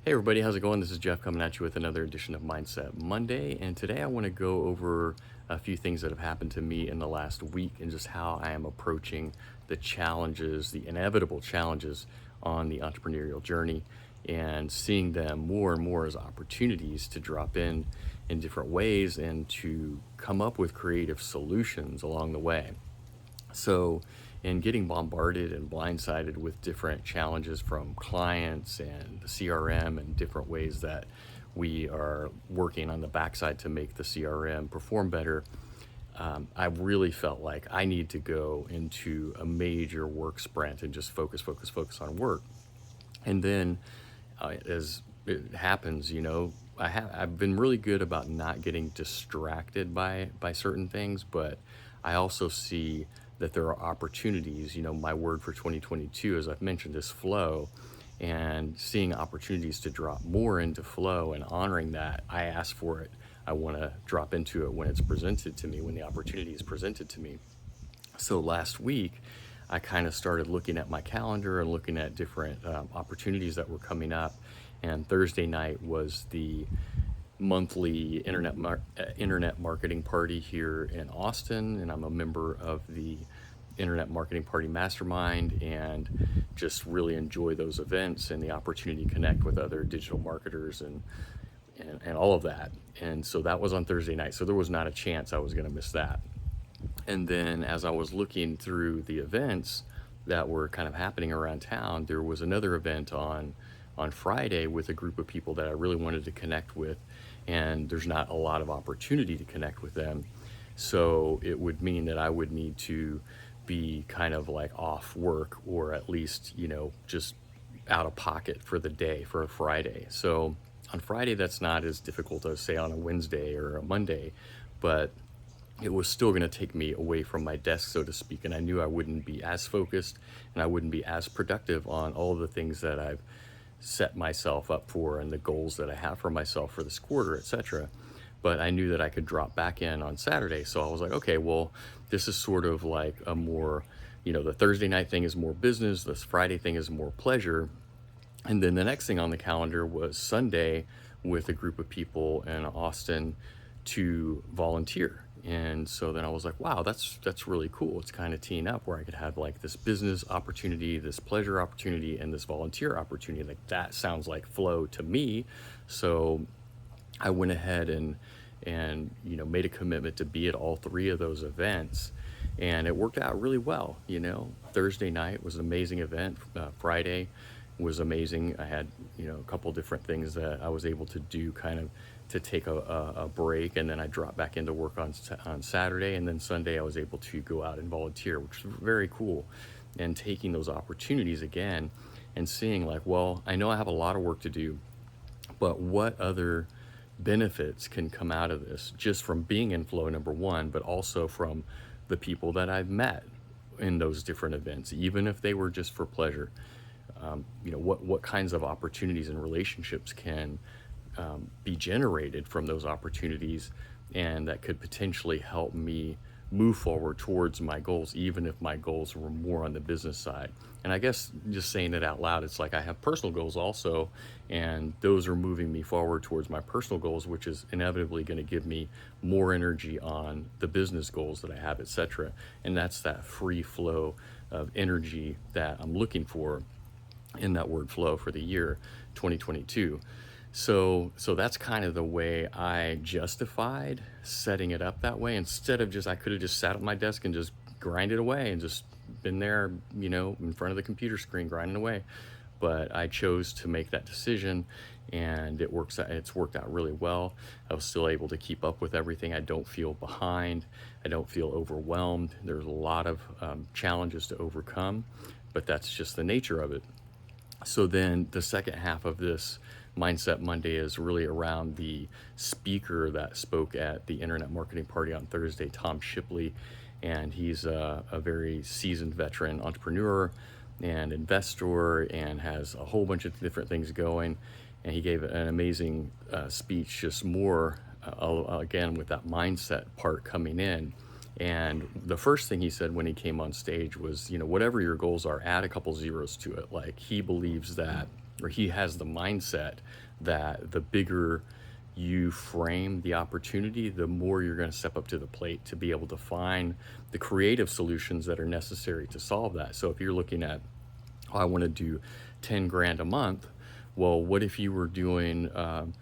Hey everybody, how's it going? This is Jeff coming at you with another edition of Mindset Monday. And today I want to go over a few things that have happened to me in the last week and just how I am approaching the challenges, the inevitable challenges on the entrepreneurial journey, and seeing them more and more as opportunities to drop in different ways and to come up with creative solutions along the way. So, in getting bombarded and blindsided with different challenges from clients and the CRM and different ways that we are working on the backside to make the CRM perform better, I really felt like I need to go into a major work sprint and just focus on work. And then, as it happens, I've been really good about not getting distracted by certain things, but I also see that there are opportunities. My word for 2022, as I've mentioned, is flow, and seeing opportunities to drop more into flow and honoring that. I ask for it. I want to drop into it when it's presented to me, when the opportunity is presented to me. So last week, I kind of started looking at my calendar and looking at different opportunities that were coming up. And Thursday night was the monthly internet marketing party here in Austin, and I'm a member of the Internet Marketing Party Mastermind, and just really enjoy those events and the opportunity to connect with other digital marketers and all of that. And so that was on Thursday night. So there was not a chance I was going to miss that. And then as I was looking through the events that were kind of happening around town, there was another event on Friday with a group of people that I really wanted to connect with, and there's not a lot of opportunity to connect with them. So it would mean that I would need to be kind of like off work, or at least, just out of pocket for the day for a Friday. So on Friday, that's not as difficult as say on a Wednesday or a Monday, but it was still going to take me away from my desk, so to speak. And I knew I wouldn't be as focused and I wouldn't be as productive on all of the things that I've set myself up for and the goals that I have for myself for this quarter, etc. But I knew that I could drop back in on Saturday. So I was like, okay, well, this is sort of like a more, the Thursday night thing is more business, this Friday thing is more pleasure. And then the next thing on the calendar was Sunday with a group of people in Austin to volunteer. And so then I was like, wow, that's really cool. It's kind of teeing up where I could have like this business opportunity, this pleasure opportunity, and this volunteer opportunity. Like that sounds like flow to me. So I went ahead and made a commitment to be at all three of those events, and it worked out really well. Thursday night was an amazing event. Friday was amazing. I had a couple different things that I was able to do, kind of to take a break, and then I dropped back into work on Saturday, and then Sunday I was able to go out and volunteer, which was very cool. And taking those opportunities again and seeing like, well, I know I have a lot of work to do, but what other benefits can come out of this just from being in flow, number one, but also from the people that I've met in those different events, even if they were just for pleasure. What kinds of opportunities and relationships can be generated from those opportunities, and that could potentially help me move forward towards my goals, even if my goals were more on the business side. And I guess just saying it out loud, it's like I have personal goals also, and those are moving me forward towards my personal goals, which is inevitably going to give me more energy on the business goals that I have, etc. And that's that free flow of energy that I'm looking for in that word flow for the year 2022. So that's kind of the way I justified setting it up that way. Instead of I could have just sat at my desk and just grinded away and just been there, in front of the computer screen grinding away. But I chose to make that decision, and it's worked out really well. I was still able to keep up with everything. I don't feel behind. I don't feel overwhelmed. There's a lot of challenges to overcome, but that's just the nature of it. So then the second half of this Mindset Monday is really around the speaker that spoke at the Internet Marketing Party on Thursday, Tom Shipley. And he's a very seasoned veteran entrepreneur and investor, and has a whole bunch of different things going. And he gave an amazing speech, just more, again, with that mindset part coming in. And the first thing he said when he came on stage was, whatever your goals are, add a couple zeros to it. Like, he believes that or he has the mindset that the bigger you frame the opportunity, the more you're going to step up to the plate to be able to find the creative solutions that are necessary to solve that. So if you're looking at, oh, I want to do 10 grand a month. Well, what if you were doing $1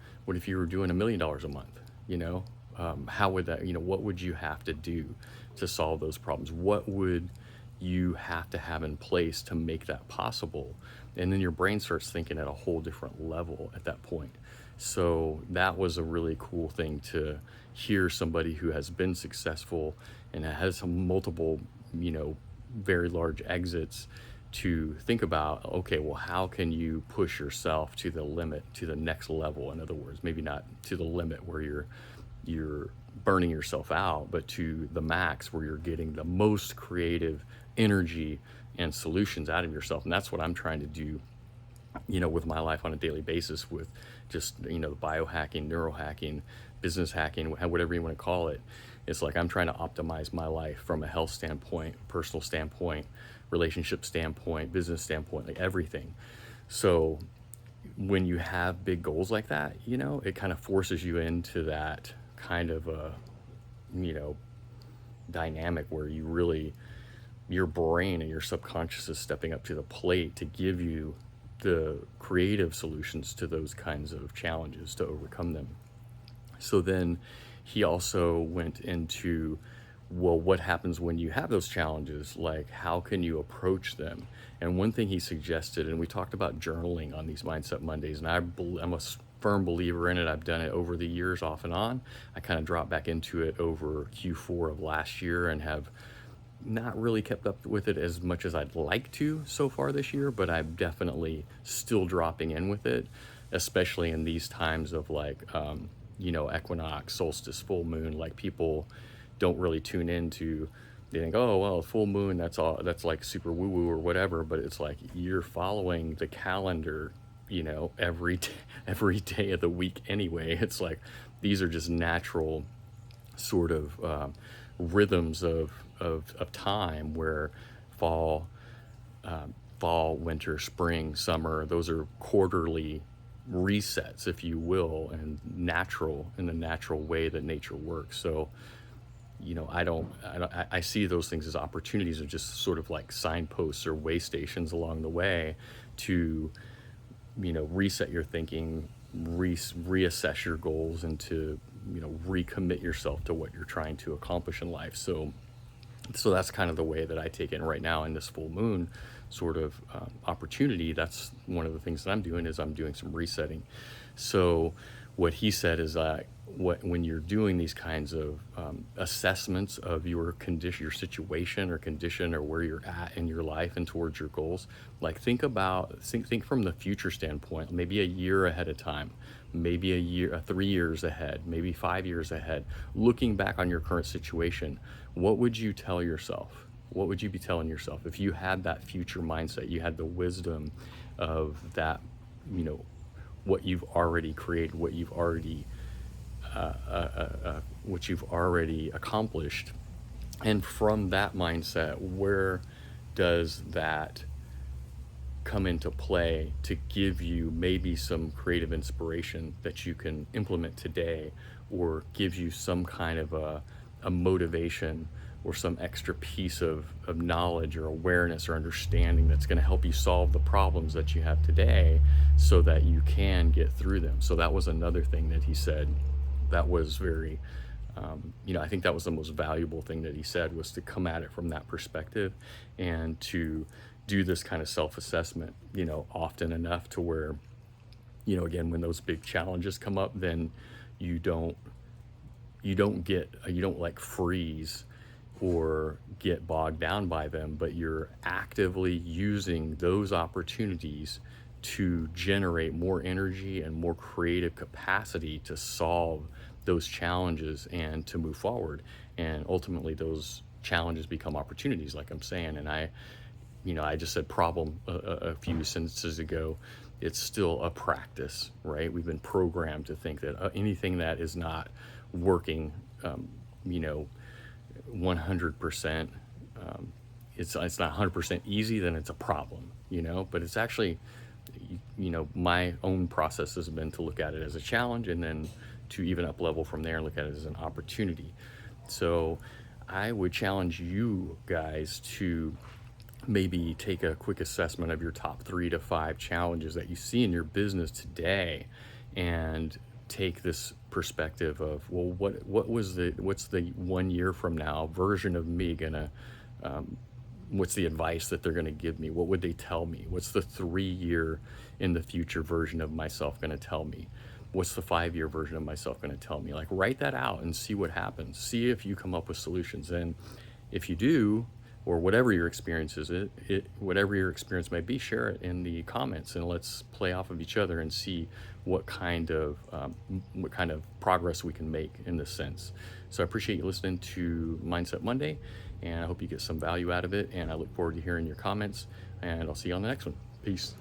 million a month? You know, how would that, what would you have to do to solve those problems? What would you have to have in place to make that possible? And then your brain starts thinking at a whole different level at that point. So that was a really cool thing to hear somebody who has been successful and has some multiple, very large exits, to think about, okay, well, how can you push yourself to the limit, to the next level? In other words, maybe not to the limit where you're burning yourself out, but to the max where you're getting the most creative energy and solutions out of yourself. And that's what I'm trying to do, with my life on a daily basis, with just, biohacking, neurohacking, business hacking, whatever you want to call it. It's like I'm trying to optimize my life from a health standpoint, personal standpoint, relationship standpoint, business standpoint, like everything. So when you have big goals like that, it kind of forces you into that kind of a, you know, dynamic where you really, your brain and your subconscious is stepping up to the plate to give you the creative solutions to those kinds of challenges to overcome them. So then he also went into, well, what happens when you have those challenges? Like, how can you approach them? And one thing he suggested, and we talked about journaling on these Mindset Mondays, and I'm a firm believer in it. I've done it over the years off and on. I kind of dropped back into it over Q4 of last year and have not really kept up with it as much as I'd like to so far this year, but I'm definitely still dropping in with it, especially in these times of like, equinox, solstice, full moon. Like, people don't really tune into, they think, oh, well, full moon, that's all, that's like super woo woo or whatever. But it's like, you're following the calendar, every day of the week anyway. It's like, these are just natural sort of rhythms of time, where fall, winter, spring, summer, those are quarterly resets, if you will, and natural, in the natural way that nature works. So, I see those things as opportunities, of just sort of like signposts or way stations along the way to, reset your thinking, reassess your goals, and to, recommit yourself to what you're trying to accomplish in life. So that's kind of the way that I take it right now in this full moon sort of opportunity. That's one of the things that I'm doing, is I'm doing some resetting. So what he said is that when you're doing these kinds of assessments of your condition, your situation or condition, or where you're at in your life and towards your goals, like think from the future standpoint, maybe a year ahead of time, maybe 3 years ahead, maybe 5 years ahead, looking back on your current situation. What would you tell yourself? What would you be telling yourself if you had that future mindset, you had the wisdom of that, what you've already created, what you've already accomplished? And from that mindset, where does that come into play to give you maybe some creative inspiration that you can implement today, or gives you some kind of a motivation, or some extra piece of knowledge or awareness or understanding that's going to help you solve the problems that you have today, so that you can get through them. So that was another thing that he said that was very, I think that was the most valuable thing that he said, was to come at it from that perspective, and to do this kind of self-assessment, often enough to where, again, when those big challenges come up, then you don't like freeze or get bogged down by them, but you're actively using those opportunities to generate more energy and more creative capacity to solve those challenges and to move forward. And ultimately those challenges become opportunities, like I'm saying. And I just said problem a few sentences ago. It's still a practice, right? We've been programmed to think that anything that is not working, 100%, it's not 100% easy, then it's a problem, but it's actually my own process has been to look at it as a challenge, and then to even up level from there and look at it as an opportunity. So I would challenge you guys to maybe take a quick assessment of your top 3 to 5 challenges that you see in your business today, and take this perspective of, well, what's the 1 year from now version of me gonna, what's the advice that they're going to give me? What would they tell me? What's the 3 year in the future version of myself going to tell me? What's the 5 year version of myself going to tell me? Like, write that out and see what happens. See if you come up with solutions. And if you do, or whatever your experience is, whatever your experience might be, share it in the comments, and let's play off of each other and see what kind of progress we can make in this sense. So I appreciate you listening to Mindset Monday, and I hope you get some value out of it. And I look forward to hearing your comments, and I'll see you on the next one. Peace.